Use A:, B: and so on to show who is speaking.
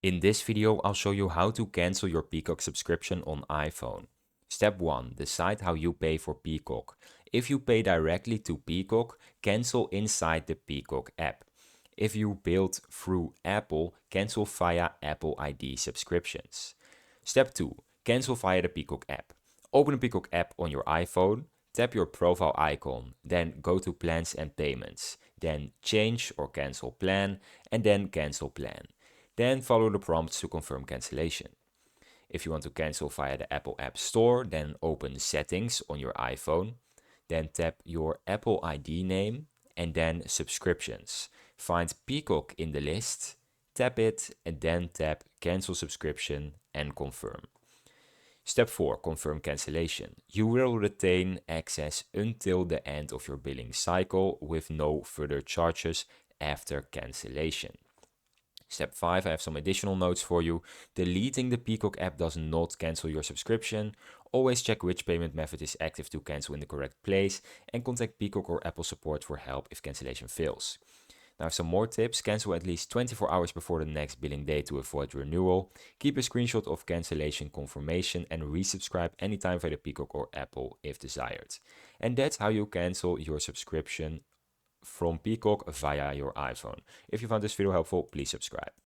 A: In this video, I'll show you how to cancel your Peacock subscription on iPhone. Step 1. Decide how you pay for Peacock. If you pay directly to Peacock, cancel inside the Peacock app. If you billed through Apple, cancel via Apple ID subscriptions. Step 2. Cancel via the Peacock app. Open the Peacock app on your iPhone, tap your profile icon, then go to Plans and Payments, then Change or Cancel Plan, and then Cancel Plan. Then follow the prompts to confirm cancellation. If you want to cancel via the Apple App Store, then open Settings on your iPhone, then tap your Apple ID name, and then Subscriptions. Find Peacock in the list, tap it, and then tap Cancel Subscription and confirm. Step 4. Confirm cancellation. You will retain access until the end of your billing cycle with no further charges after cancellation. Step 5, I have some additional notes for you. Deleting the Peacock app does not cancel your subscription. Always check which payment method is active to cancel in the correct place, and contact Peacock or Apple support for help if cancellation fails. Now, some more tips. Cancel at least 24 hours before the next billing day to avoid renewal. Keep a screenshot of cancellation confirmation and resubscribe anytime via the Peacock or Apple if desired. And that's how you cancel your subscription from Peacock via your iPhone. If you found this video helpful, please subscribe.